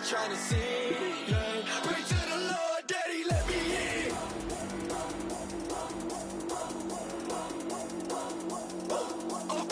trying to see. Pray to the Lord, Daddy, let me in. I'm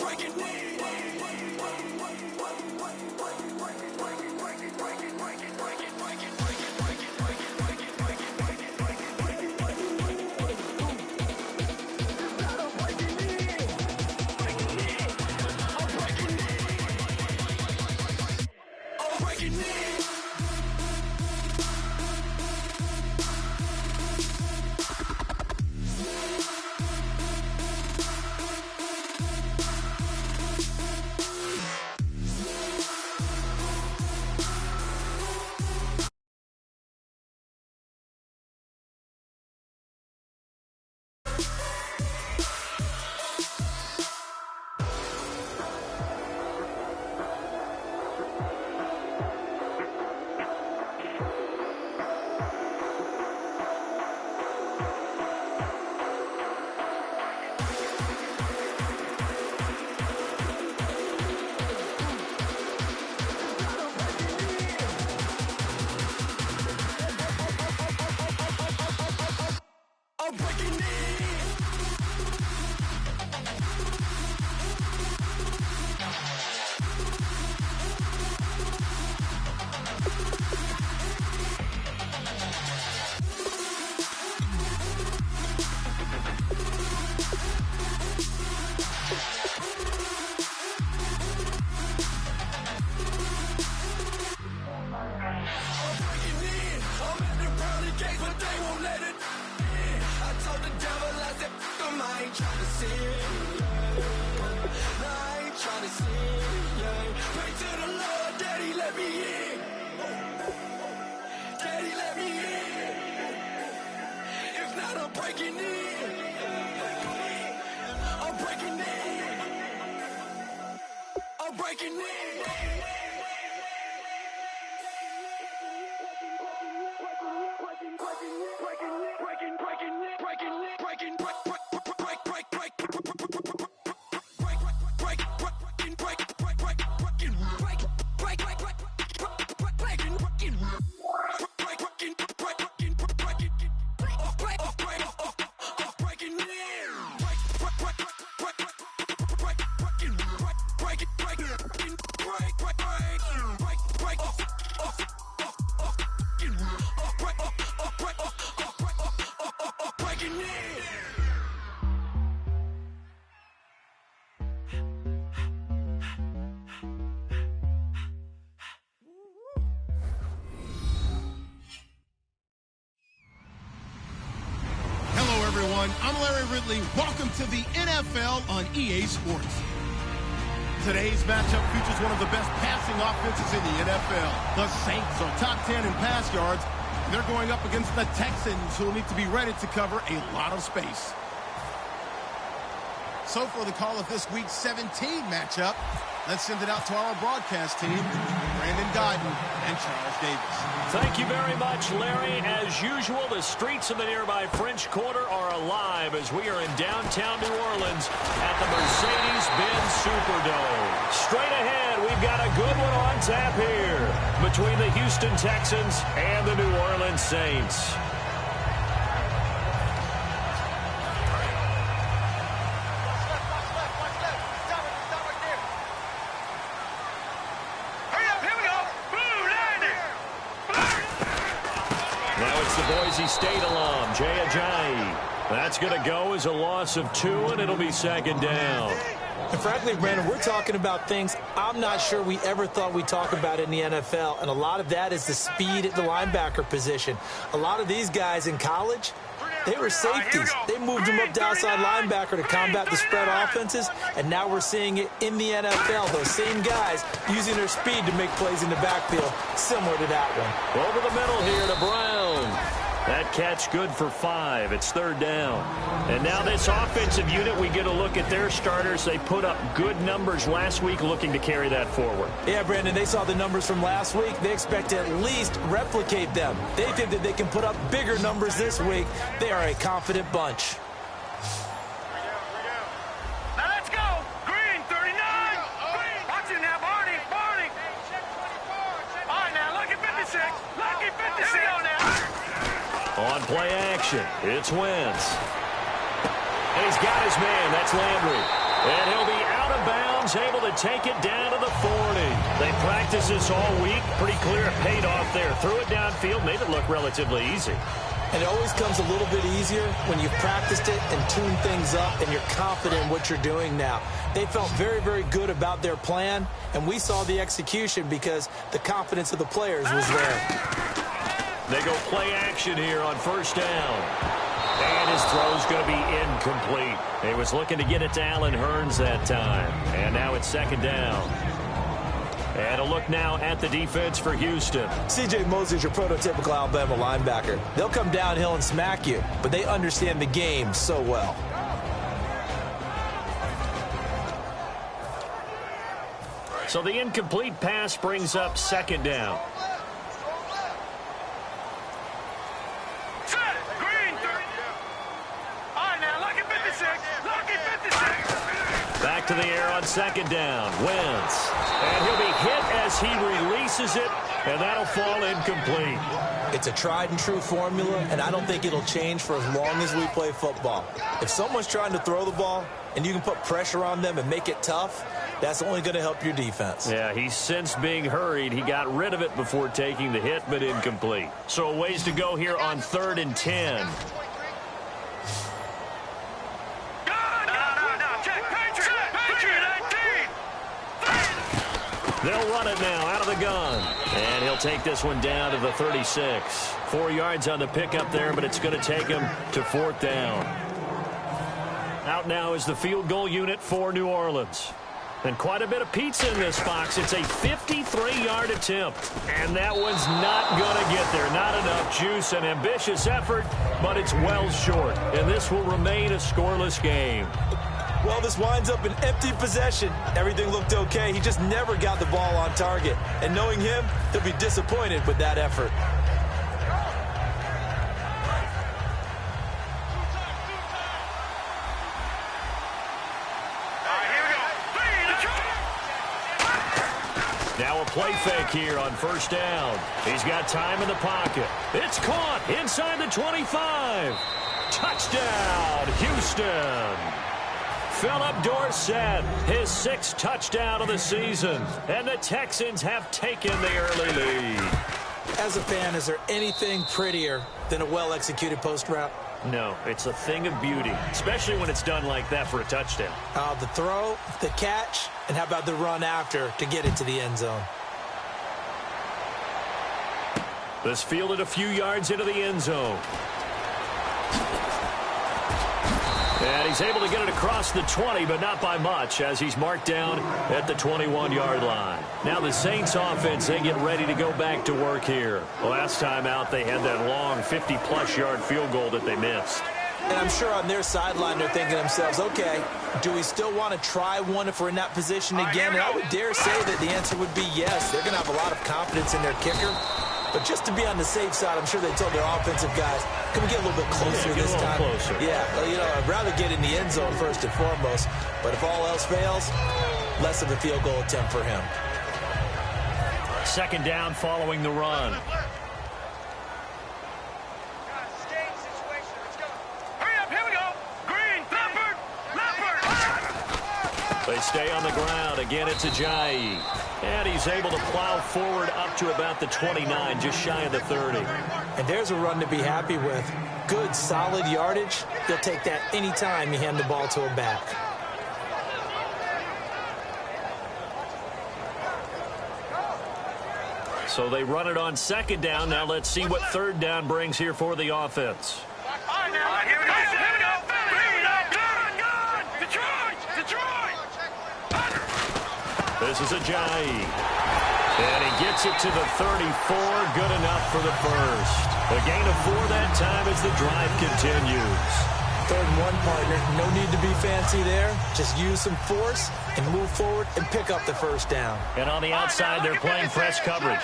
breaking in. I'm breaking in. I'm Larry Ridley. Welcome to the NFL on EA Sports. Today's matchup features one of the best passing offenses in the NFL. The Saints are top 10 in pass yards. They're going up against the Texans, who will need to be ready to cover a lot of space. So for the call of this Week 17 matchup, let's send it out to our broadcast team, Brandon Guyton and Charles Davis. Thank you very much, Larry. As usual, the streets of the nearby French Quarter are alive as we are in downtown New Orleans at the Mercedes-Benz Superdome. Straight ahead, we've got a good one on tap here between the Houston Texans and the New Orleans Saints. Boise State alum, Jay Ajayi. That's going to go as a loss of 2, and it'll be second down. And frankly, Brandon, we're talking about things I'm not sure we ever thought we'd talk about in the NFL, and a lot of that is the speed at the linebacker position. A lot of these guys in college, they were safeties. They moved them up to outside linebacker to combat the spread offenses, and now we're seeing it in the NFL. Those same guys using their speed to make plays in the backfield, similar to that one. Over the middle here to Brown. That catch good for 5. It's third down. And now this offensive unit, we get a look at their starters. They put up good numbers last week, looking to carry that forward. Yeah, Brandon, they saw the numbers from last week. They expect to at least replicate them. They think that they can put up bigger numbers this week. They are a confident bunch. Now let's go. Green, 39. Watch it now, Barney. All right, now look at 56. On play action, it's Wentz. And he's got his man. That's Landry. And he'll be out of bounds, able to take it down to the 40. They practiced this all week. Pretty clear it paid off there. Threw it downfield, made it look relatively easy. And it always comes a little bit easier when you've practiced it and tuned things up and you're confident in what you're doing now. They felt very, very good about their plan, and we saw the execution because the confidence of the players was there. They go play action here on first down. And his throw's going to be incomplete. He was looking to get it to Allen Hurns that time. And now it's second down. And a look now at the defense for Houston. C.J. Mosley's your prototypical Alabama linebacker. They'll come downhill and smack you, but they understand the game so well. So the incomplete pass brings up second down. Back to the air on second down. Wentz. And he'll be hit as he releases it, and that'll fall incomplete. It's a tried-and-true formula, and I don't think it'll change for as long as we play football. If someone's trying to throw the ball, and you can put pressure on them and make it tough, that's only going to help your defense. Yeah, he's since being hurried. He got rid of it before taking the hit, but incomplete. So a ways to go here on 3rd and 10. They'll run it now out of the gun. And he'll take this one down to the 36. 4 yards on the pickup there, but it's going to take him to 4th down. Out now is the field goal unit for New Orleans. And quite a bit of pizza in this box. It's a 53-yard attempt. And that one's not going to get there. Not enough juice. An ambitious effort, but it's well short. And this will remain a scoreless game. Well, this winds up an empty possession. Everything looked okay. He just never got the ball on target. And knowing him, he'll be disappointed with that effort. Now a play fake here on first down. He's got time in the pocket. It's caught inside the 25. Touchdown, Houston. Philip Dorsett, his 6th touchdown of the season. And the Texans have taken the early lead. As a fan, is there anything prettier than a well-executed post route? No, it's a thing of beauty, especially when it's done like that for a touchdown. The throw, the catch, and how about the run after to get it to the end zone? This fielded a few yards into the end zone. And he's able to get it across the 20, but not by much, as he's marked down at the 21-yard line. Now the Saints offense, they get ready to go back to work here. Last time out, they had that long 50-plus yard field goal that they missed. And I'm sure on their sideline, they're thinking to themselves, okay, do we still want to try one if we're in that position again? And I would dare say that the answer would be yes. They're going to have a lot of confidence in their kicker. But just to be on the safe side, I'm sure they told their offensive guys, can we get a little bit closer this time? Closer. Yeah, well, you know, I'd rather get in the end zone first and foremost. But if all else fails, less of a field goal attempt for him. Second down following the run. Hurry up, here we go. Green, Leopard. They stay on the ground. Again, it's Ajayi. And he's able to plow forward up to about the 29, just shy of the 30. And there's a run to be happy with. Good, solid yardage. They'll take that any time you hand the ball to a back. So they run it on second down. Now let's see what third down brings here for the offense. All right, now, here we go. Here we go. Gun. Detroit. This is Ajayi. And he gets it to the 34. Good enough for the first. A gain of 4 that time as the drive continues. 3rd and 1, partner. No need to be fancy there. Just use some force and move forward and pick up the first down. And on the outside, they're playing press coverage.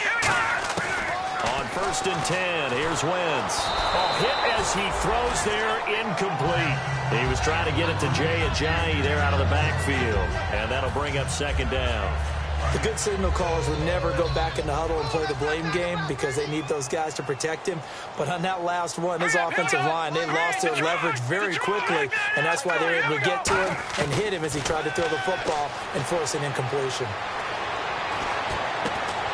On 1st and 10, here's Wentz. Oh, hit as he throws there, incomplete. He was trying to get it to Jay Ajayi there out of the backfield. And that'll bring up second down. The good signal callers would never go back in the huddle and play the blame game because they need those guys to protect him. But on that last one, his offensive line, they lost their leverage very quickly, and that's why they were able to get to him and hit him as he tried to throw the football and force an incompletion.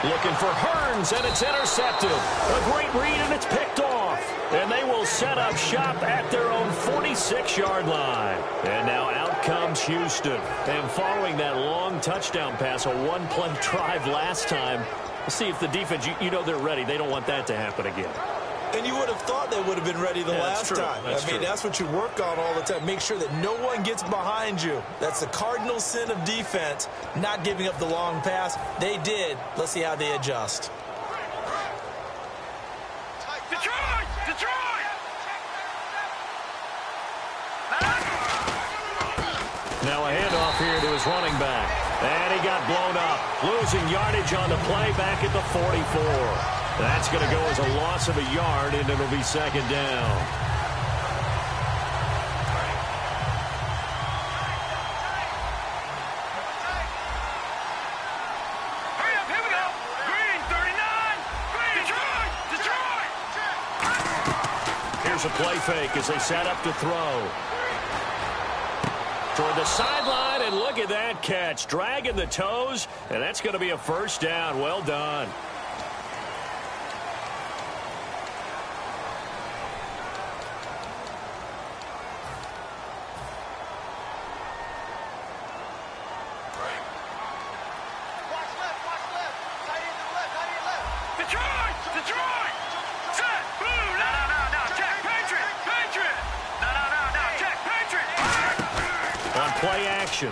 Looking for Hearns, and it's intercepted. A great read, and it's picked off. And they will set up shop at their own 46-yard line. And now out comes Houston. And following that long touchdown pass, a one-play drive last time, we'll see if the defense, you know they're ready. They don't want that to happen again. And you would have thought they would have been ready the last time. That's what you work on all the time. Make sure that no one gets behind you. That's the cardinal sin of defense, not giving up the long pass. They did. Let's see how they adjust. Detroit! Detroit! Now a handoff here to his running back. And he got blown up. Losing yardage on the play back at the 44. That's going to go as a loss of a yard, and it'll be second down. Hurry up, here we go. Green, 39. Green, Detroit! Detroit! Here's a play fake as they set up to throw. Toward the sideline, and look at that catch. Dragging the toes, and that's going to be a first down. Well done.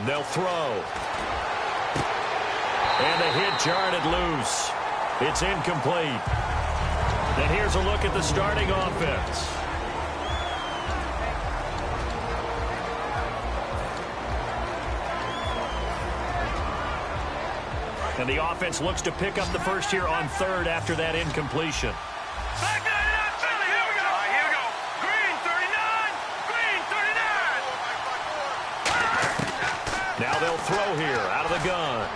They'll throw. And the hit jarred loose. It's incomplete. And here's a look at the starting offense. And the offense looks to pick up the first here on third after that incompletion. Now they'll throw here out of the gun.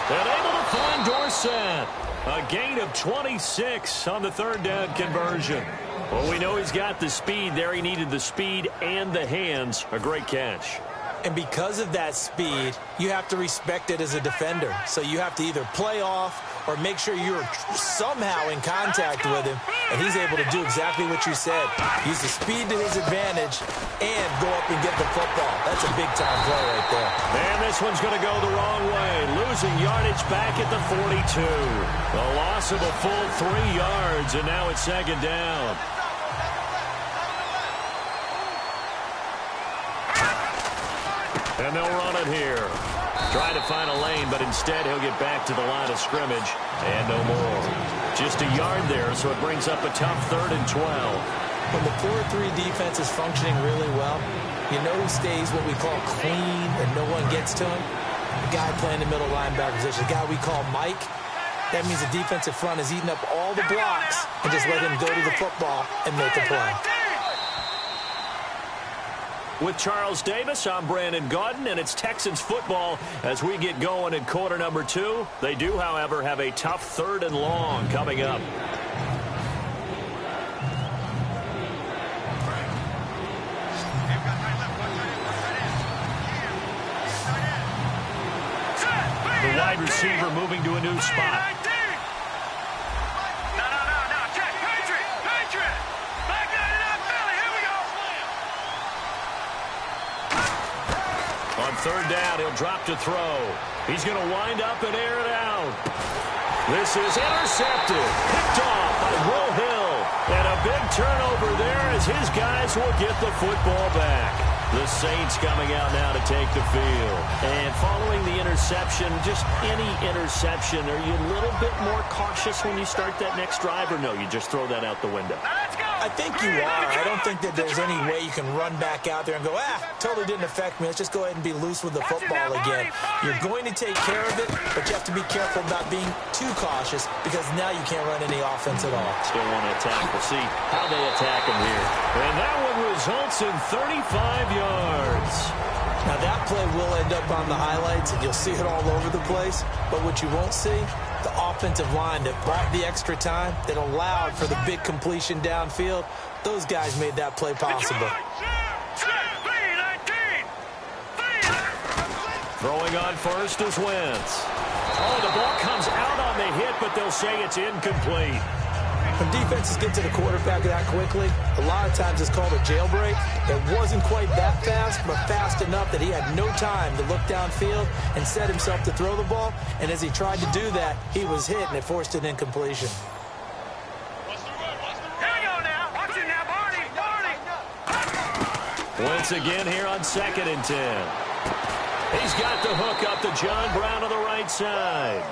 And able to find Dorsett. A gain of 26 on the third down conversion. Well, we know he's got the speed there. He needed the speed and the hands. A great catch. And because of that speed, you have to respect it as a defender. So you have to either play off or make sure you're somehow in contact with him, and he's able to do exactly what you said. Use the speed to his advantage and go up and get the football. That's a big-time play right there. And this one's going to go the wrong way. Losing yardage back at the 42. A loss of a full 3 yards, and now it's second down. And they'll run it here. Trying to find a lane, but instead he'll get back to the line of scrimmage. And no more. Just a yard there, so it brings up a tough 3rd and 12. When the 4-3 defense is functioning really well, you know who stays what we call clean and no one gets to him? The guy playing the middle linebacker position, the guy we call Mike. That means the defensive front is eating up all the blocks and just let him go to the football and make a play. With Charles Davis, I'm Brandon Gaudin, and it's Texans football as we get going in quarter number 2. They do, however, have a tough 3rd and long coming up. The wide receiver moving to a new spot. On 3rd down, he'll drop to throw. He's going to wind up and air it out. This is intercepted. Picked off by Will Hill. And a big turnover there as his guys will get the football back. The Saints coming out now to take the field. And following the interception, just any interception, are you a little bit more cautious when you start that next drive, or no, you just throw that out the window? I think you are. I don't think that there's any way you can run back out there and go, totally didn't affect me. Let's just go ahead and be loose with the football again. You're going to take care of it, but you have to be careful about being too cautious because now you can't run any offense at all. Still want to attack. We'll see how they attack him here. And that one results in 35 yards. Now, that play will end up on the highlights, and you'll see it all over the place. But what you won't see, the offensive line that bought the extra time, that allowed for the big completion downfield, those guys made that play possible. Throwing on first is Wentz. Oh, the ball comes out on the hit, but they'll say it's incomplete. When defenses get to the quarterback that quickly, a lot of times it's called a jailbreak. It wasn't quite that fast, but fast enough that he had no time to look downfield and set himself to throw the ball. And as he tried to do that, he was hit, and it forced an incompletion. Once again here on 2nd and 10. He's got the hook up to John Brown on the right side.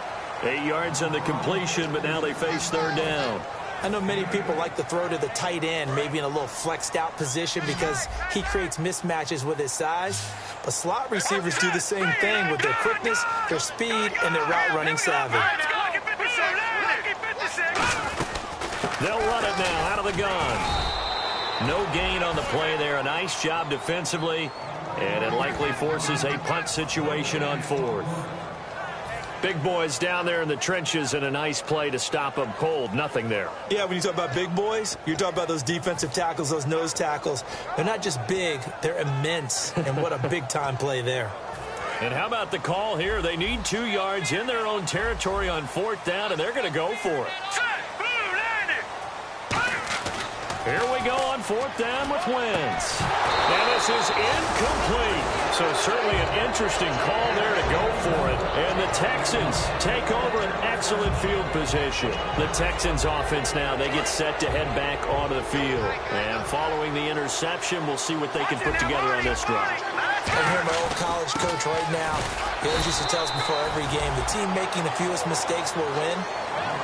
8 yards on the completion, but now they face 3rd down. I know many people like to throw to the tight end, maybe in a little flexed out position because he creates mismatches with his size. But slot receivers do the same thing with their quickness, their speed, and their route running savvy. They'll run it now out of the gun. No gain on the play there. A nice job defensively, and it likely forces a punt situation on 4th. Big boys down there in the trenches, and a nice play to stop them cold. Nothing there. Yeah, when you talk about big boys, you're talking about those defensive tackles, those nose tackles. They're not just big, they're immense, and what a big-time play there. And how about the call here? They need 2 yards in their own territory on 4th down, and they're going to go for it. Here we go on 4th down with Wentz. And this is incomplete. So certainly an interesting call there to go for it. And the Texans take over an excellent field position. The Texans offense now, they get set to head back onto the field. And following the interception, we'll see what they can put together on this drive. I hear my old college coach right now. He always used to tell us before every game, the team making the fewest mistakes will win.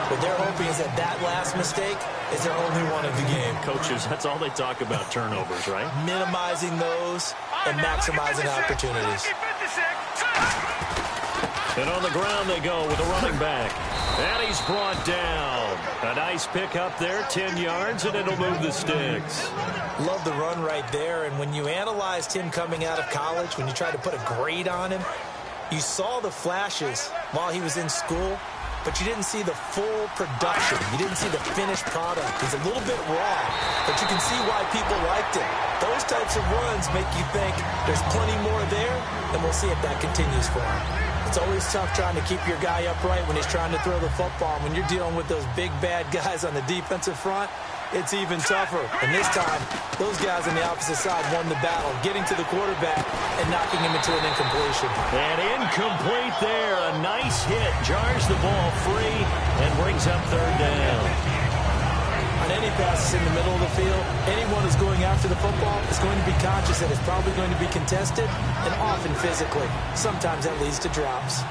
What they're hoping is that last mistake is their only one of the game. Coaches, that's all they talk about, turnovers, right? Minimizing those and maximizing opportunities. And on the ground they go with a running back. And he's brought down. A nice pick up there, 10 yards, and it'll move the sticks. Love the run right there. And when you analyzed him coming out of college, when you tried to put a grade on him, you saw the flashes while he was in school, but you didn't see the full production. You didn't see the finished product. He's a little bit raw, but you can see why people liked him. Those types of runs make you think there's plenty more there, and we'll see if that continues for him. It's always tough trying to keep your guy upright when he's trying to throw the football. When you're dealing with those big, bad guys on the defensive front, it's even tougher. And this time, those guys on the opposite side won the battle, getting to the quarterback and knocking him into an incompletion. And incomplete there. A nice hit. Jars the ball free and brings up 3rd down. On any passes in the middle of the field, anyone who's going after the football is going to be conscious that it's probably going to be contested and often physically. Sometimes that leads to drops.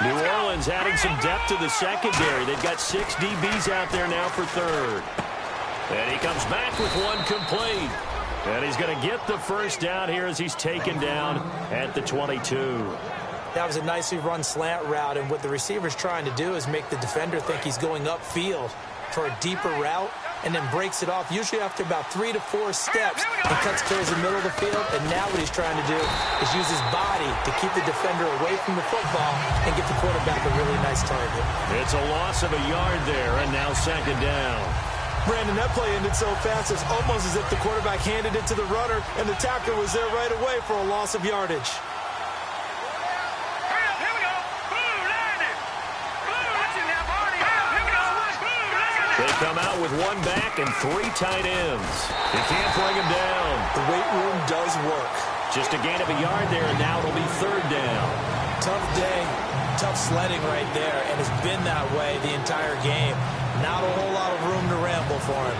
New Orleans adding some depth to the secondary. They've got 6 DBs out there now for 3rd. And he comes back with one complete. And he's going to get the 1st down here as he's taken down at the 22. That was a nicely run slant route, and what the receiver's trying to do is make the defender think he's going upfield for a deeper route, and then breaks it off, usually after about 3 to 4 steps, and cuts towards the middle of the field. And now what he's trying to do is use his body to keep the defender away from the football and get the quarterback a really nice target. It's a loss of a yard there, and now 2nd down. Brandon, that play ended so fast, it's almost as if the quarterback handed it to the runner, and the tackler was there right away for a loss of yardage. They come out with 1 back and 3 tight ends. They can't bring him down. The weight room does work. Just a gain of a yard there, and now it'll be 3rd down. Tough day, tough sledding right there, and it's been that way the entire game. Not a whole lot of room to ramble for him.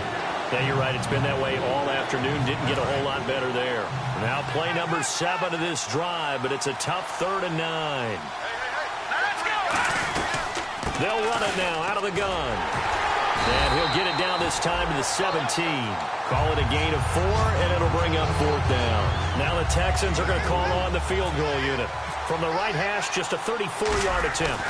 Yeah, you're right. It's been that way all afternoon. Didn't get a whole lot better there. Now play number 7 of this drive, but it's a tough 3rd and 9. They'll run it now out of the gun. And he'll get it down this time to the 17. Call it a gain of 4, and it'll bring up 4th down. Now the Texans are going to call on the field goal unit. From the right hash, just a 34-yard attempt.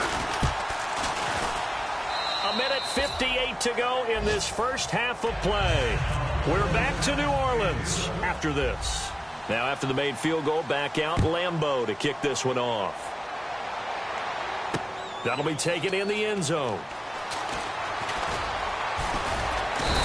1:58 to go in this first half of play. We're back to New Orleans after this. Now after the made field goal, back out Lambeau to kick this one off. That'll be taken in the end zone.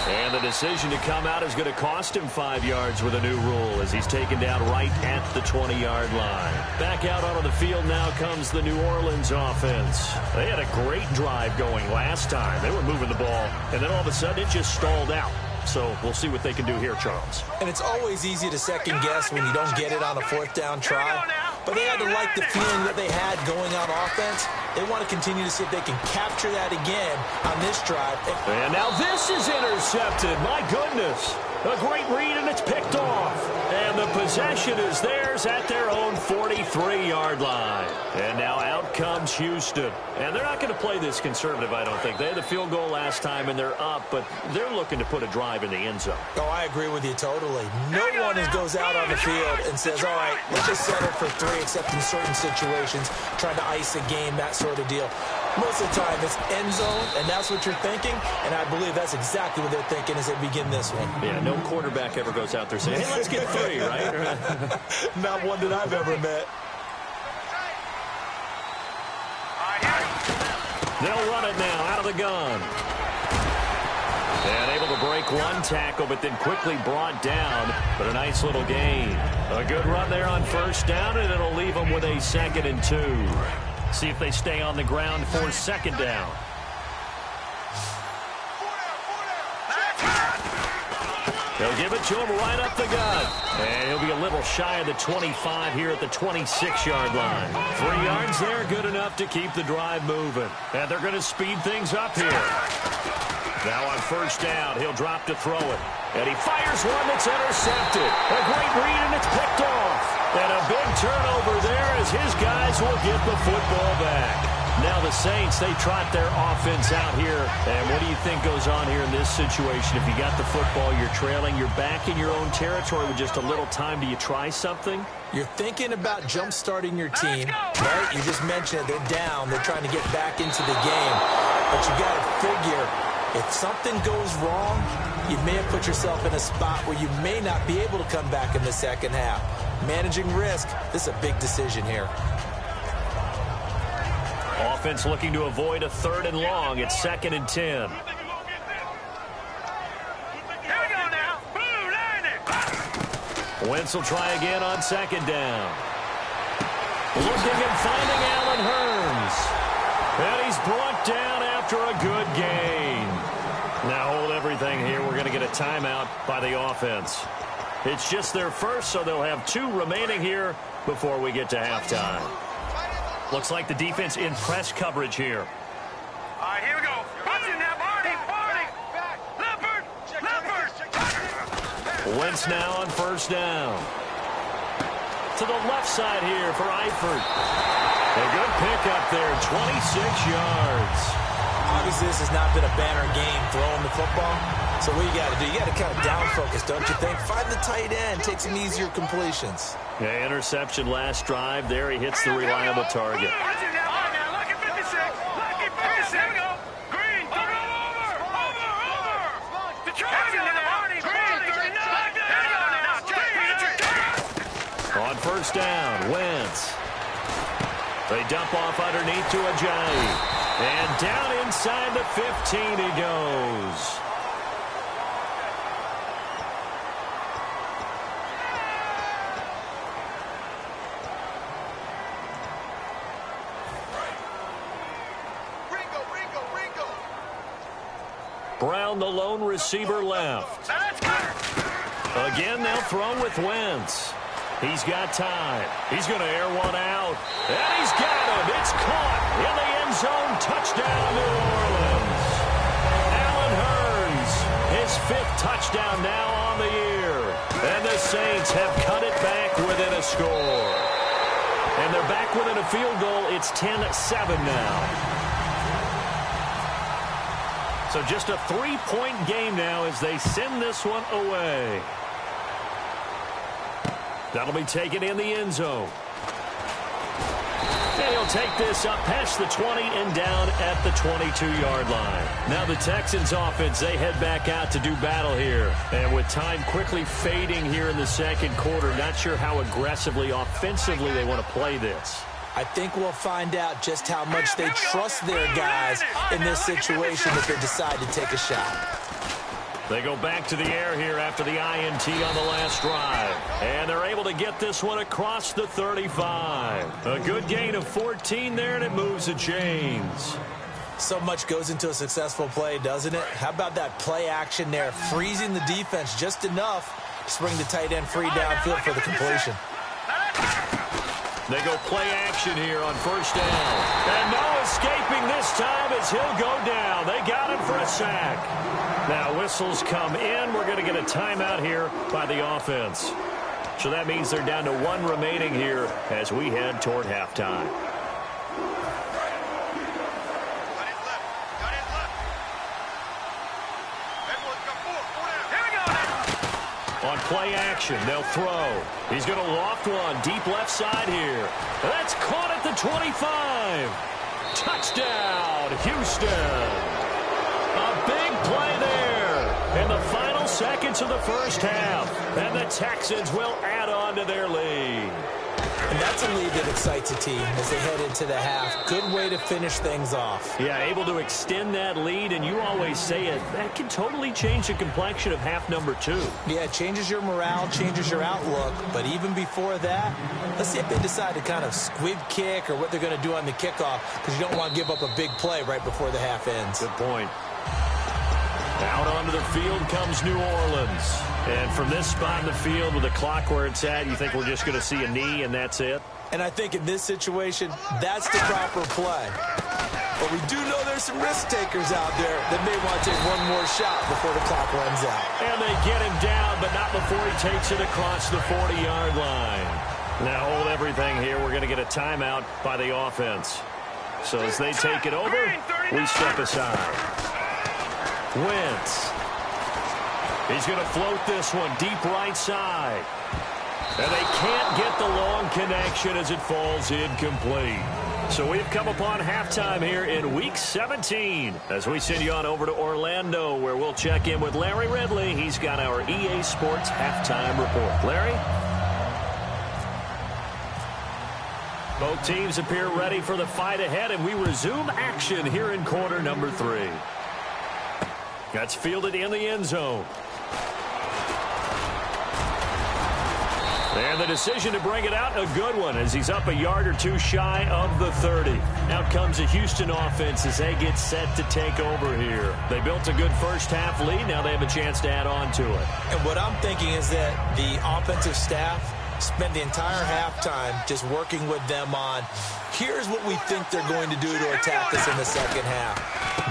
And the decision to come out is going to cost him 5 yards with a new rule as he's taken down right at the 20-yard line. Back out onto the field now comes the New Orleans offense. They had a great drive going last time. They were moving the ball, and then all of a sudden it just stalled out. So we'll see what they can do here, Charles. And it's always easy to second guess when you don't get it on a fourth down try. But they had to like the feeling that they had going on offense. They want to continue to see if they can capture that again on this drive. And now this is intercepted. My goodness. A great read, and it's picked off. And the possession is theirs at their own 43-yard line. And now out comes Houston. And they're not going to play this conservative, I don't think. They had the field goal last time, and they're up, but they're looking to put a drive in the end zone. Oh, I agree with you totally. No one goes out on the field and says, all right, let's just settle for 3, except in certain situations, trying to ice a game, that sort of deal. Most of the time, it's end zone, and that's what you're thinking, and I believe that's exactly what they're thinking as they begin this one. Yeah, no quarterback ever goes out there saying, hey, let's get 3, right? Not one that I've ever met. They'll run it now out of the gun. And able to break one tackle, but then quickly brought down. But a nice little gain. A good run there on first down, and it'll leave them with a 2nd and 2. See if they stay on the ground for 2nd down. They'll give it to him right up the gut. And he'll be a little shy of the 25 here at the 26-yard line. 3 yards there, good enough to keep the drive moving. And they're going to speed things up here. Now on first down, he'll drop to throw it. And he fires one that's intercepted. A great read, and it's picked off. And a big turnover there as his guys will get the football back. Now the Saints, they trot their offense out here. And what do you think goes on here in this situation? If you got the football, you're trailing, you're back in your own territory with just a little time. Do you try something? You're thinking about jump-starting your team, right? You just mentioned it. They're down. They're trying to get back into the game. But you got to figure, if something goes wrong, you may have put yourself in a spot where you may not be able to come back in the second half. Managing risk, this is a big decision here. Offense looking to avoid a 3rd and long. It's 2nd and 10. Here we go now. Blue line it. Wentz will try again on 2nd down. Looking and finding Allen Hurns. And he's brought down after a good gain. Now hold everything here. We're going to get a timeout by the offense. It's just their first, so they'll have 2 remaining here before we get to halftime. Looks like the defense in press coverage here. All right, here we go. Watch it now, Barney. Leopard. Wentz now on first down. To the left side here for Eifert. A good pickup there, 26 yards. Obviously, this has not been a banner game throwing the football. So what you got to do, you got to kind of down focus, don't you think? Find the tight end, take some easier completions. Yeah, interception last drive. There he hits the reliable target. Watch it now. All right, now. Lucky 56. Lucky 56. Here we go. Green. Over. Detroit. Green. 39. On first down, Wentz. They dump off underneath to Ajayi. And down inside the 15 he goes. Brown, the lone receiver, left. Again, they'll throw with Wentz. He's got time. He's going to air one out. And he's got him. It's caught in the end zone. Touchdown, New Orleans. Allen Hurns, his 5th touchdown now on the year. And the Saints have cut it back within a score. And they're back within a field goal. It's 10-7 now. So just a 3-point game now as they send this one away. That'll be taken in the end zone. And he'll take this up past the 20 and down at the 22-yard line. Now the Texans offense, they head back out to do battle here. And with time quickly fading here in the second quarter, not sure how aggressively, offensively they want to play this. I think we'll find out just how much they trust their guys in this situation if they decide to take a shot. They go back to the air here after the INT on the last drive. And they're able to get this one across the 35. A good gain of 14 there, and it moves the chains. So much goes into a successful play, doesn't it? How about that play action there, freezing the defense just enough to bring the tight end free downfield for the completion. They go play action here on first down. And no escaping this time as he'll go down. They got him for a sack. Now whistles come in. We're going to get a timeout here by the offense. So that means they're down to one remaining here as we head toward halftime. On play action, they'll throw. He's going to loft one deep left side here. That's caught at the 25. Touchdown, Houston. A big play there in the final seconds of the first half. And the Texans will add on to their lead. And that's a lead that excites a team as they head into the half. Good way to finish things off. Yeah, able to extend that lead, and you always say it, that can totally change the complexion of half number 2. Yeah, it changes your morale, changes your outlook. But even before that, let's see if they decide to kind of squib kick or what they're going to do on the kickoff, because you don't want to give up a big play right before the half ends. Good point. Out onto the field comes New Orleans. And from this spot in the field with the clock where it's at, you think we're just going to see a knee and that's it? And I think in this situation, that's the proper play. But we do know there's some risk takers out there that may want to take one more shot before the clock runs out. And they get him down, but not before he takes it across the 40-yard line. Now hold everything here. We're going to get a timeout by the offense. So as they take it over, we step aside. Wentz. He's going to float this one deep right side. And they can't get the long connection as it falls incomplete. So we've come upon halftime here in Week 17 as we send you on over to Orlando, where we'll check in with Larry Ridley. He's got our EA Sports halftime report. Larry? Both teams appear ready for the fight ahead, and we resume action here in quarter number 3. That's fielded in the end zone. And the decision to bring it out, a good one, as he's up a yard or two shy of the 30. Out comes the Houston offense as they get set to take over here. They built a good first half lead. Now they have a chance to add on to it. And what I'm thinking is that the offensive staff spent the entire halftime just working with them on, here's what we think they're going to do to attack us in the second half.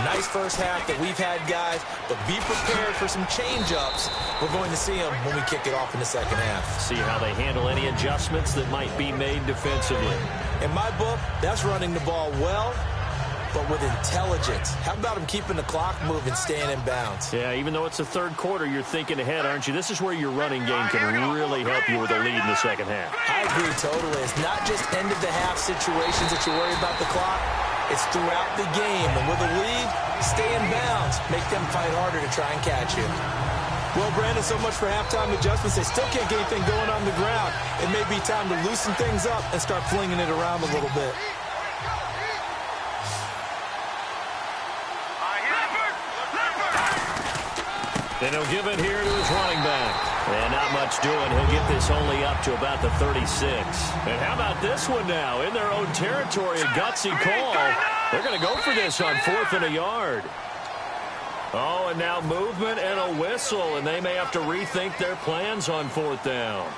Nice first half that we've had, guys, but be prepared for some change-ups. We're going to see them when we kick it off in the second half. See how they handle any adjustments that might be made defensively. In my book, that's running the ball well, but with intelligence. How about them keeping the clock moving, staying in bounds? Yeah, even though it's the third quarter, you're thinking ahead, aren't you? This is where your running game can really help you with a lead in the second half. I agree totally. It's not just end-of-the-half situations that you worry about the clock. It's throughout the game. And with a lead, stay in bounds. Make them fight harder to try and catch you. Well, Brandon, so much for halftime adjustments. They still can't get anything going on the ground. It may be time to loosen things up and start flinging it around a little bit. And he'll give it here to his running back. And not much doing. He'll get this only up to about the 36. And how about this one now? In their own territory, a gutsy call. They're going to go for this on 4th and a yard. Oh, and now movement and a whistle. And they may have to rethink their plans on 4th down.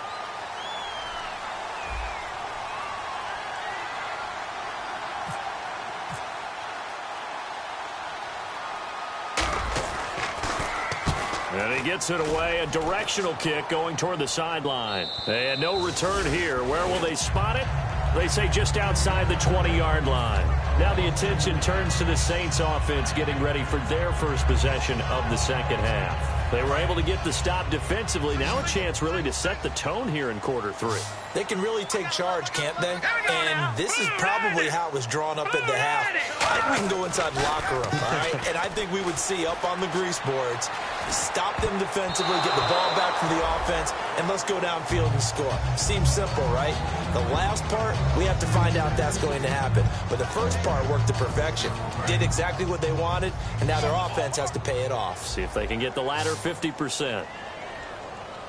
And he gets it away, a directional kick going toward the sideline. And no return here. Where will they spot it? They say just outside the 20-yard line. Now the attention turns to the Saints offense getting ready for their first possession of the second half. They were able to get the stop defensively. Now a chance really to set the tone here in quarter 3. They can really take charge, can't they? And this is probably how it was drawn up at the half. I think we can go inside the locker room, all right? And I think we would see up on the grease boards, stop them defensively, get the ball back from the offense, and let's go downfield and score. Seems simple, right? The last part, we have to find out that's going to happen. But the first part worked to perfection. Did exactly what they wanted, and now their offense has to pay it off. See if they can get the latter 50%.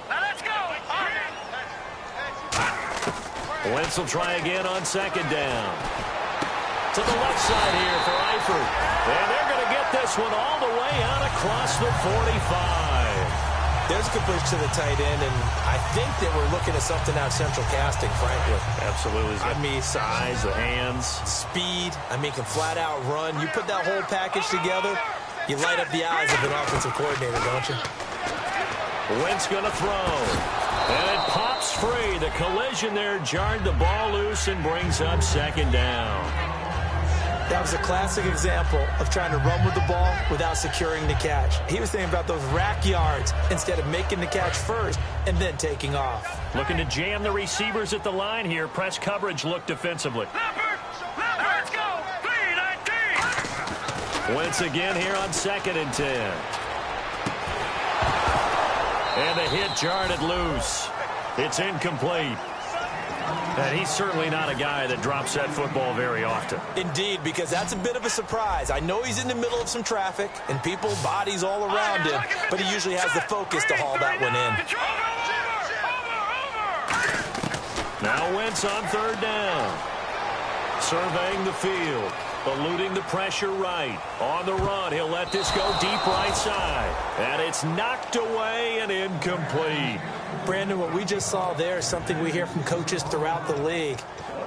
Now let's go. Wentz will try again on second down. To the left side here for Eifert. And they're going to get this one all the way out across the 45. There's a completion to the tight end, and I think that we're looking at something out central casting, frankly. Absolutely. I mean, size, the hands. Speed. I mean, can flat out run. You put that whole package together, you light up the eyes of an offensive coordinator, don't you? Wentz going to throw. And it pops free. The collision there jarred the ball loose and brings up second down. That was a classic example of trying to run with the ball without securing the catch. He was thinking about those rack yards instead of making the catch first and then taking off. Looking to jam the receivers at the line here. Press coverage look defensively. Let's go. 3-19. Wentz again here on 2nd and 10. And the hit jarred it loose. It's incomplete. And he's certainly not a guy that drops that football very often. Indeed, because that's a bit of a surprise. I know he's in the middle of some traffic and people, bodies all around him, but he usually has the focus to haul that one in. Now Wentz on 3rd down. Surveying the field. Eluding the pressure right. On the run, he'll let this go deep right side. And it's knocked away and incomplete. Brandon, what we just saw there is something we hear from coaches throughout the league.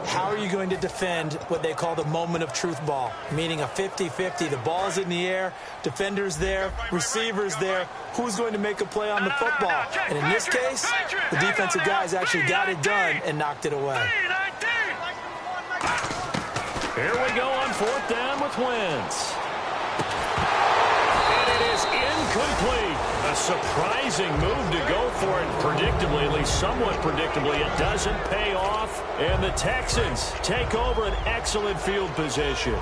How are you going to defend what they call the moment of truth ball? Meaning a 50-50. The ball's in the air, defenders there, receivers there. Who's going to make a play on the football? And in this case, the defensive guys actually got it done and knocked it away. Here we go on 4th down with Wentz. And it is incomplete. A surprising move to go for it predictably, at least somewhat predictably. It doesn't pay off, and the Texans take over an excellent field position.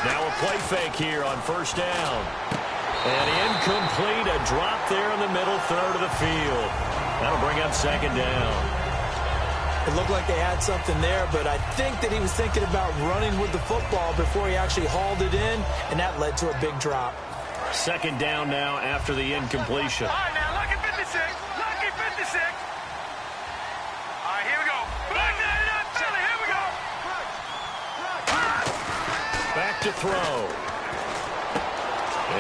Now a play fake here on 1st down. And incomplete, a drop there in the middle third of the field. That'll bring up 2nd down. It looked like they had something there, but I think that he was thinking about running with the football before he actually hauled it in, and that led to a big drop. 2nd down now after the incompletion. All right, now, lucky 56. Lucky 56. All right, here we go. Here we go. Back to throw.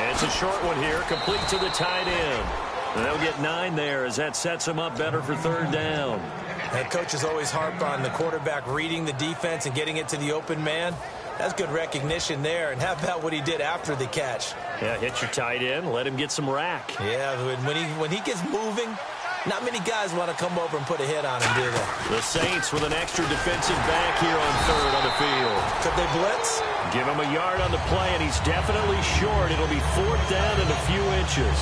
It's a short one here, complete to the tight end. And they'll get 9 there as that sets them up better for 3rd down. That coach is always harp on the quarterback reading the defense and getting it to the open man. That's good recognition there. And how about what he did after the catch? Yeah, hit your tight end, let him get some rack. Yeah, when he gets moving, not many guys want to come over and put a hit on him, do they? The Saints with an extra defensive back here on 3rd on the field. Could they blitz? Give him a yard on the play, and he's definitely short. It'll be 4th down and a few inches.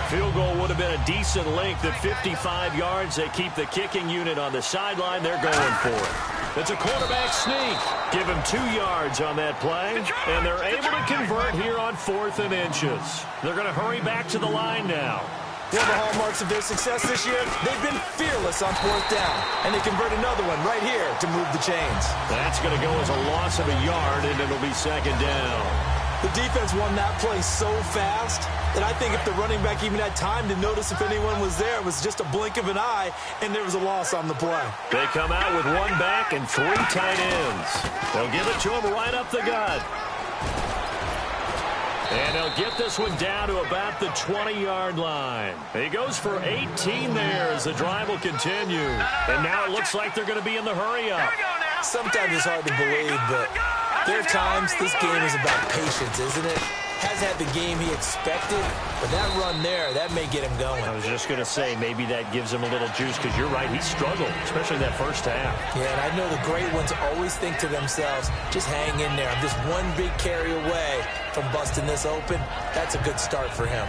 Field goal would have been a decent length at 55 yards. They keep the kicking unit on the sideline. They're going for it. It's a quarterback sneak. Give him 2 yards on that play, and they're able to convert here on 4th and inches. They're going to hurry back to the line now. One of the hallmarks of their success this year, they've been fearless on 4th down, and they convert another one right here to move the chains. That's going to go as a loss of a yard, and it'll be 2nd down. The defense won that play so fast that I think if the running back even had time to notice if anyone was there, it was just a blink of an eye, and there was a loss on the play. They come out with 1 back and 3 tight ends. They'll give it to him right up the gut. And they'll get this one down to about the 20-yard line. He goes for 18 there as the drive will continue. And now it looks like they're going to be in the hurry-up. Sometimes it's hard to believe, but there are times this game is about patience, isn't it? hasn't had the game he expected, but that run there, that may get him going. I was just going to say, maybe that gives him a little juice, because you're right, he struggled, especially that first half. Yeah, and I know the great ones always think to themselves, just hang in there. I'm just one big carry away from busting this open. That's a good start for him.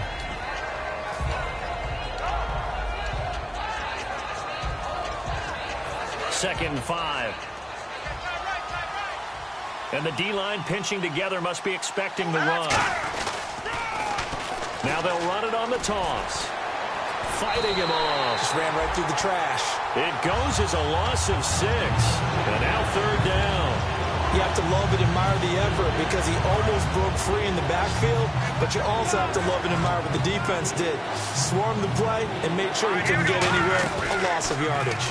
Second and 5. And the D-line pinching together, must be expecting the run. Now they'll run it on the toss. Fighting him off. Just ran right through the trash. It goes as a loss of 6. And now third down. You have to love and admire the effort because he almost broke free in the backfield, but you also have to love and admire what the defense did. Swarmed the play and made sure he couldn't get anywhere. A loss of yardage.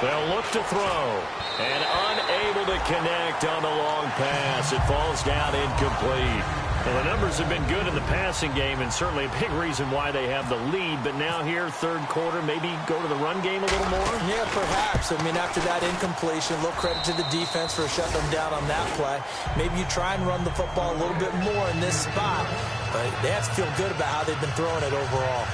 They'll look to throw. And unable to connect on the long pass. It falls down incomplete. Well, the numbers have been good in the passing game, and certainly a big reason why they have the lead. But now here, third quarter, maybe go to the run game a little more? Yeah, perhaps. I mean, after that incompletion, a little credit to the defense for shutting them down on that play. Maybe you try and run the football a little bit more in this spot. But they have to feel good about how they've been throwing it overall.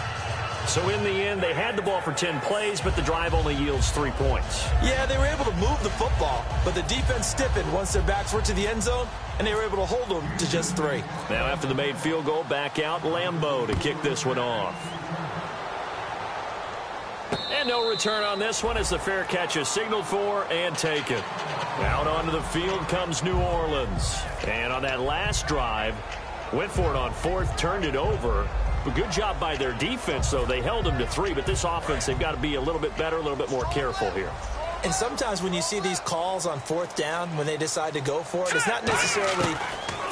So in the end, they had the ball for 10 plays, but the drive only yields 3 points. Yeah, they were able to move the football, but the defense stiffened once their backs were to the end zone, and they were able to hold them to just 3. Now after the made field goal, back out Lambeau to kick this one off. And no return on this one as the fair catch is signaled for and taken. Out onto the field comes New Orleans. And on that last drive, went for it on 4th, turned it over. But good job by their defense, though. They held them to 3, but this offense, they've got to be a little bit better, a little bit more careful here. And sometimes when you see these calls on 4th down, when they decide to go for it, it's not necessarily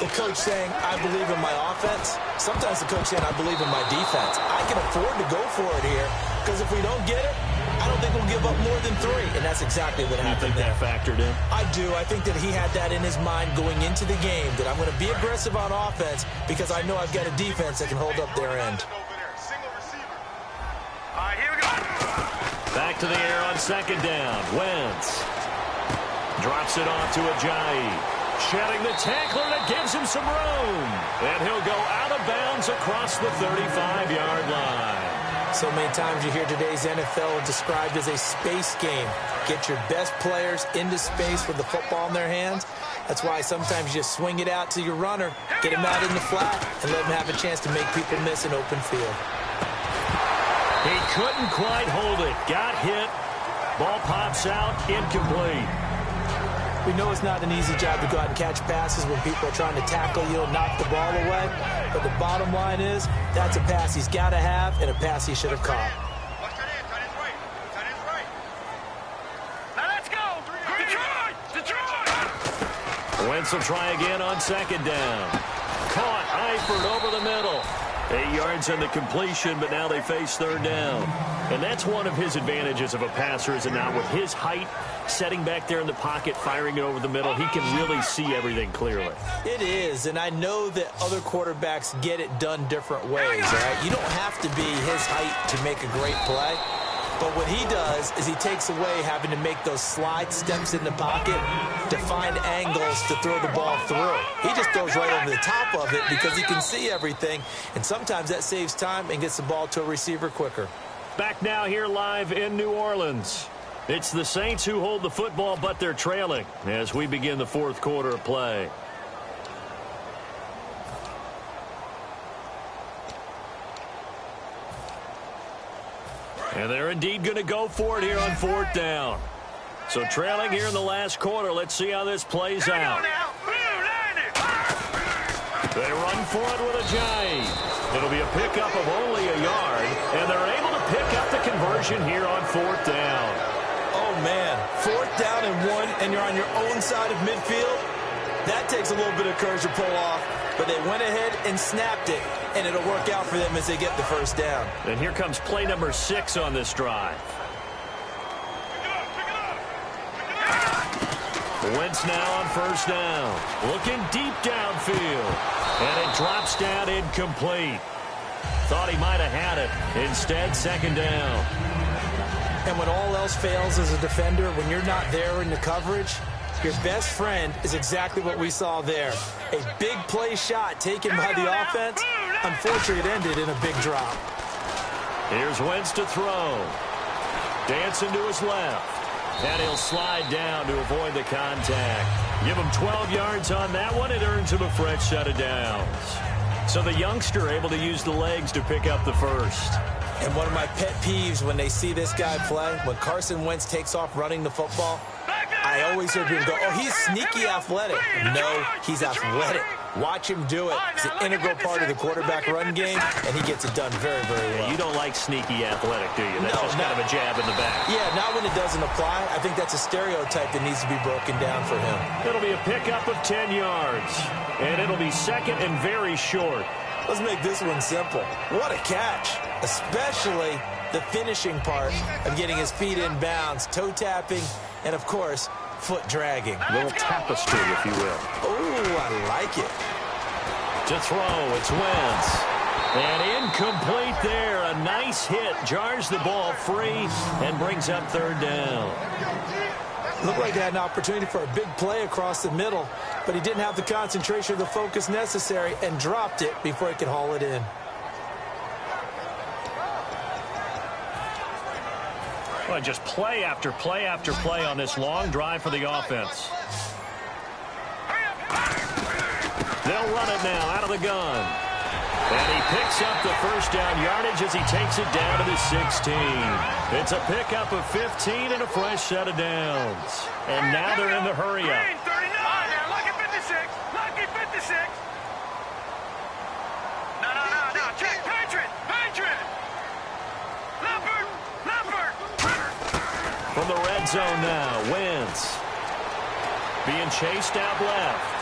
the coach saying, I believe in my offense. Sometimes the coach saying, I believe in my defense. I can afford to go for it here, because if we don't get it, I don't think we'll give up more than 3. And that's exactly what happened there. You think that factored in? I do. I think that he had that in his mind going into the game, that I'm going to be aggressive on offense because I know I've got a defense that can hold up their end. All right, here we go. Back to the air on 2nd down. Wentz drops it off to Ajayi. Shedding the tackler that gives him some room. And he'll go out of bounds across the 35-yard line. So many times you hear today's NFL described as a space game. Get your best players into space with the football in their hands. That's why sometimes you just swing it out to your runner, get him out in the flat, and let him have a chance to make people miss an open field. He couldn't quite hold it. Got hit. Ball pops out. Incomplete. We know it's not an easy job to go out and catch passes when people are trying to tackle you and knock the ball away. But the bottom line is, that's a pass he's got to have and a pass he should have caught. Now let's go. Detroit. Wentz will try again on 2nd down. Caught. Eifert over the middle. 8 yards on the completion, but now they face 3rd down. And that's one of his advantages of a passer, is it not? With his height, setting back there in the pocket, firing it over the middle, he can really see everything clearly. It is, and I know that other quarterbacks get it done different ways, all right? You don't have to be his height to make a great play. But what he does is he takes away having to make those slide steps in the pocket to find angles to throw the ball through. He just throws right over the top of it because he can see everything, and sometimes that saves time and gets the ball to a receiver quicker. Back now here live in New Orleans. It's the Saints who hold the football, but they're trailing as we begin the 4th quarter of play. And they're indeed going to go for it here on 4th down. So trailing here in the last quarter. Let's see how this plays out. They run for it with Ajayi. It'll be a pickup of only a yard, and they're able to pick up the conversion here on 4th down. Oh, man. 4th down and 1, and you're on your own side of midfield. That takes a little bit of courage to pull off, but they went ahead and snapped it, and it'll work out for them as they get the 1st down. And here comes play number 6 on this drive. Wentz now on 1st down. Looking deep downfield. And it drops down incomplete. Thought he might have had it. Instead, 2nd down. And when all else fails as a defender, when you're not there in the coverage, Your best friend is exactly what we saw there. A big play shot taken by the offense. Unfortunately, it ended in a big drop. Here's Wentz to throw. Dancing to his left. And he'll slide down to avoid the contact. Give him 12 yards on that one. It earns him a fresh set of downs. So the youngster able to use the legs to pick up the first. And one of my pet peeves when they see this guy play, when Carson Wentz takes off running the football, I always hear people go, oh, he's sneaky athletic. No, he's athletic. Watch him do it. It's an integral part of the quarterback run game, and he gets it done very, very well. You don't like sneaky athletic, do you? That's just kind of a jab in the back. Yeah, not when it doesn't apply. I think that's a stereotype that needs to be broken down for him. It'll be a pickup of 10 yards, and it'll be second and very short. Let's make this one simple. What a catch, especially the finishing part of getting his feet in bounds, toe tapping, and, of course, foot dragging. A little tapestry, if you will. Oh, I like it. To throw, it's Wentz. And incomplete there. A nice hit. Jars the ball free and brings up third down. Looked like he had an opportunity for a big play across the middle, but he didn't have the concentration or the focus necessary and dropped it before he could haul it in. Well, just play after play after play on this long drive for the offense. They'll run it now out of the gun. And he picks up the first down yardage as he takes it down to the 16. It's a pickup of 15 and a fresh set of downs. And now they're in the hurry-up. Lucky 56. Lucky 56. No. Check. Patriot. Leopard. From the red zone now, Wentz. Being chased out left.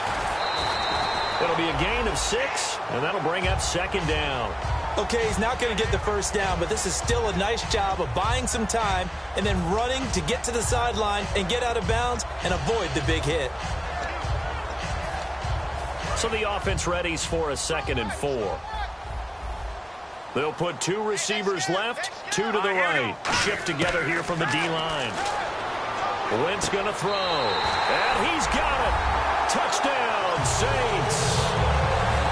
It'll be a gain of 6, and that'll bring up second down. Okay, he's not going to get the first down, but this is still a nice job of buying some time and then running to get to the sideline and get out of bounds and avoid the big hit. So the offense readies for a 2nd and 4. They'll put 2 receivers left, 2 to the right. Shift together here from the D-line. Wentz going to throw, and he's got it. Touchdown, Saints.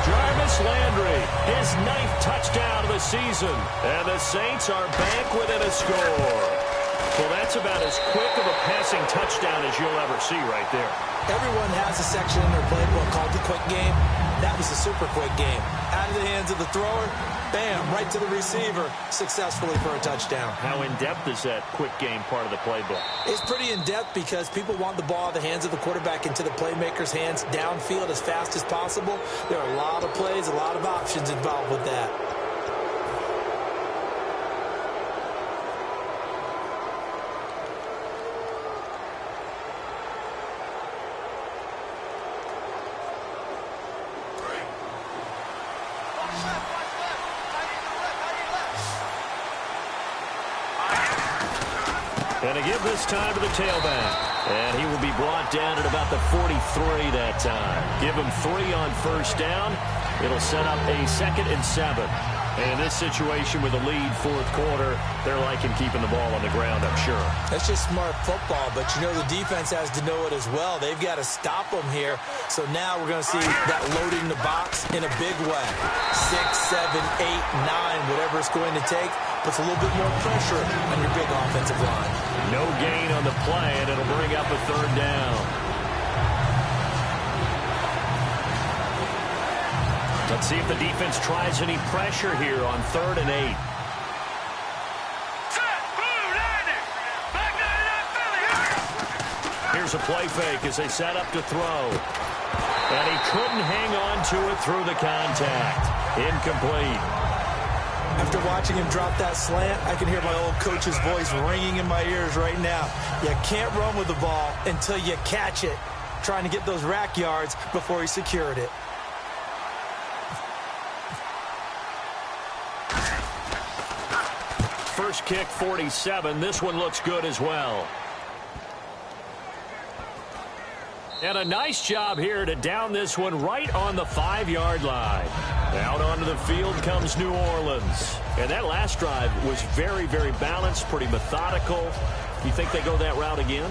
Jarvis Landry, his 9th touchdown of the season. And the Saints are back within a score. Well, that's about as quick of a passing touchdown as you'll ever see right there. Everyone has a section in their playbook called the quick game. That was a super quick game. Out of the hands of the thrower, bam, right to the receiver, successfully for a touchdown. How in-depth is that quick game part of the playbook? It's pretty in-depth because people want the ball out of the hands of the quarterback into the playmaker's hands downfield as fast as possible. There are a lot of plays, a lot of options involved with that. And to give this time to the tailback. And he will be brought down at about the 43 that time. Give him 3 on first down. It'll set up a 2nd and 7. And in this situation with a lead 4th quarter, they're liking keeping the ball on the ground, I'm sure. That's just smart football, but you know the defense has to know it as well. They've got to stop them here. So now we're going to see that loading the box in a big way. 6, 7, 8, 9, whatever it's going to take, puts a little bit more pressure on your big offensive line. No gain on the play, and it'll bring up a 3rd down. Let's see if the defense tries any pressure here on 3rd and 8. Here's a play fake as they set up to throw. And he couldn't hang on to it through the contact. Incomplete. After watching him drop that slant, I can hear my old coach's voice ringing in my ears right now. You can't run with the ball until you catch it. Trying to get those rack yards before he secured it. First kick, 47. This one looks good as well. And a nice job here to down this one right on the 5-yard line. Out onto the field comes New Orleans. And that last drive was very, very balanced, pretty methodical. You think they go that route again?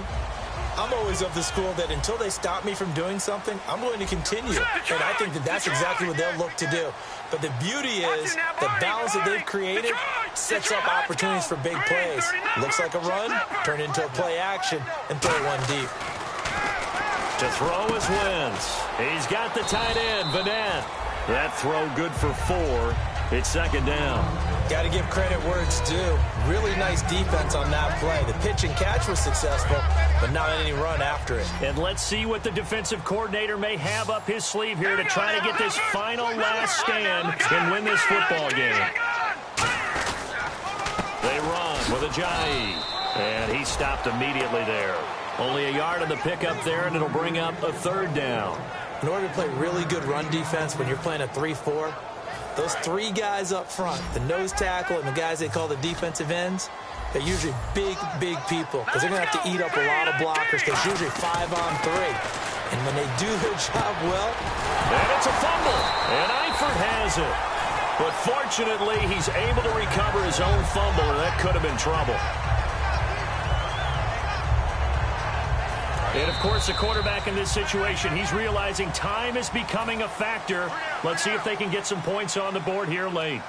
I'm always of the school that until they stop me from doing something, I'm going to continue. And I think that that's exactly what they'll look to do. But the beauty is the balance that they've created sets up opportunities for big plays. Looks like a run, turn into a play action, and throw one deep. To throw is Wentz. He's got the tight end, Vanette. That throw good for 4. It's second down. Got to give credit where it's due. Really nice defense on that play. The pitch and catch was successful, but not any run after it. And let's see what the defensive coordinator may have up his sleeve here to try to get this final last stand and win this football game. They run with Ajayi, and he stopped immediately there. Only a yard on the pickup there, and it'll bring up a third down. In order to play really good run defense when you're playing a 3-4, those 3 guys up front, the nose tackle and the guys they call the defensive ends, they're usually big, big people because they're going to have to eat up a lot of blockers because usually 5 on 3. And when they do their job well... And it's a fumble, and Eifert has it. But fortunately, he's able to recover his own fumble, and that could have been trouble. And, of course, the quarterback in this situation, he's realizing time is becoming a factor. Let's see if they can get some points on the board here late.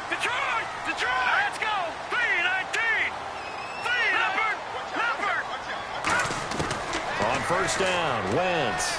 Detroit! Let's go! 3-19! Leopard! On first down, Wentz.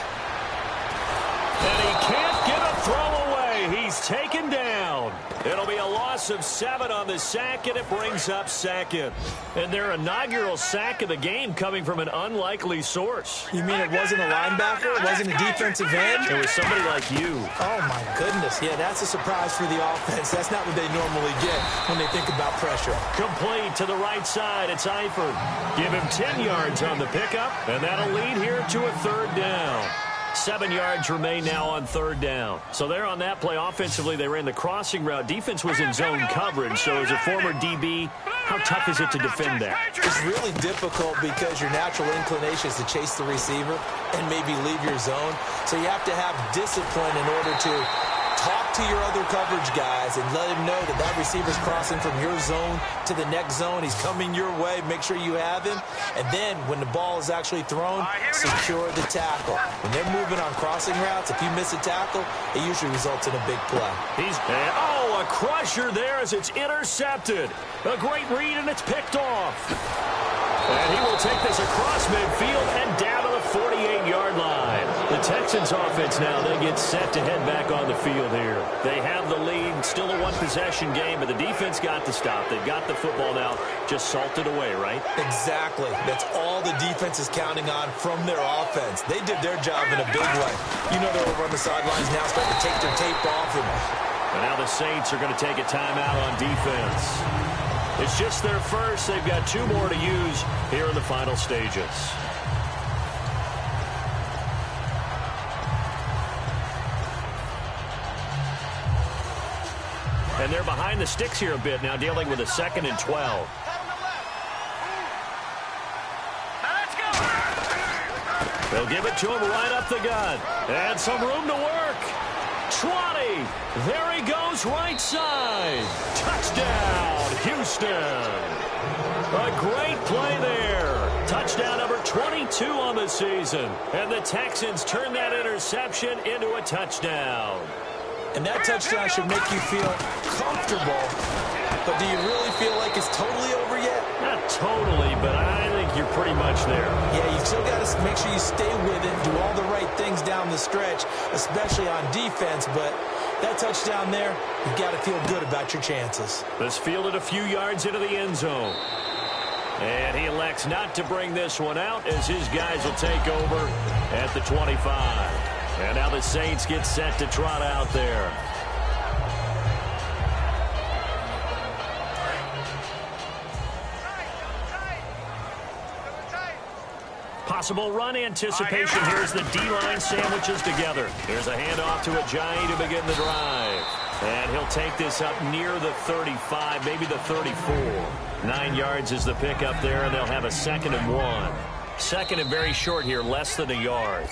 And he can't get a throw away. He's taken down. It'll be a loss of 7 on the sack, and it brings up second. And their inaugural sack of the game coming from an unlikely source. You mean it wasn't a linebacker? It wasn't a defensive end? It was somebody like you. Oh, my goodness. Yeah, that's a surprise for the offense. That's not what they normally get when they think about pressure. Complete to the right side. It's Eifert. Give him 10 yards on the pickup, and that'll lead here to a third down. 7 yards remain now on third down. So there on that play, offensively, they ran the crossing route. Defense was in zone coverage. So as a former DB, how tough is it to defend that? It's really difficult because your natural inclination is to chase the receiver and maybe leave your zone. So you have to have discipline in order to talk to your other coverage guys and let him know that that receiver's crossing from your zone to the next zone. He's coming your way. Make sure you have him. And then when the ball is actually thrown, secure the tackle. When they're moving on crossing routes, if you miss a tackle, it usually results in a big play. A crusher there as it's intercepted. A great read, and it's picked off. And he will take this across midfield and down to the 48-yard line. The Texans offense now, they get set to head back on the field here. They have the lead, still a one-possession game, but the defense got the stop. They've got the football now, just salted away, right? Exactly. That's all the defense is counting on from their offense. They did their job in a big way. You know they're over on the sidelines now, starting to take their tape off. And now the Saints are going to take a timeout on defense. It's just their first. They've got 2 more to use here in the final stages. And they're behind the sticks here a bit now, dealing with a 2nd and 12. They'll give it to him right up the gut. And some room to work. 20. There he goes right side. Touchdown, Houston. A great play there. Touchdown number 22 on the season. And the Texans turn that interception into a touchdown. And that touchdown should make you feel comfortable. But do you really feel like it's totally over yet? Not totally, but I think you're pretty much there. Yeah, you've still got to make sure you stay with it, do all the right things down the stretch, especially on defense. But that touchdown there, you've got to feel good about your chances. This fielded a few yards into the end zone. And he elects not to bring this one out as his guys will take over at the 25. And now the Saints get set to trot out there. Possible run anticipation here as the D-line sandwiches together. Here's a handoff to Ajayi to begin the drive. And he'll take this up near the 35, maybe the 34. 9 yards is the pickup there, and they'll have a 2nd and 1. 2nd and very short here, less than a yard.